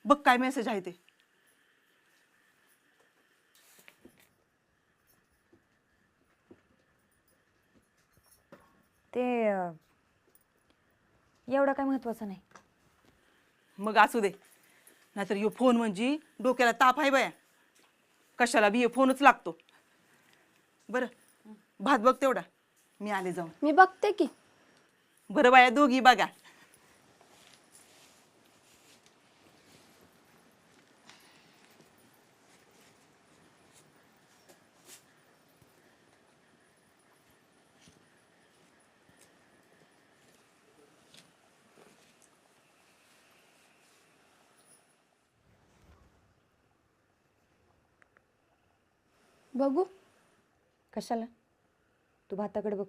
बघ काय मेसेज आहे ते. ते एवढं काय महत्वाचं नाही. मग असू दे, नाहीतर ह्यो फोन म्हणजे डोक्याला ताप आहे बाया. कशाला बी हे फोनच लागतो. बरं भात बघ तेवढा, मी आले जाऊन. मी बघते की. बरं बाया दोघी बघा. बघू. कशाला? तू भाताकडे बघ.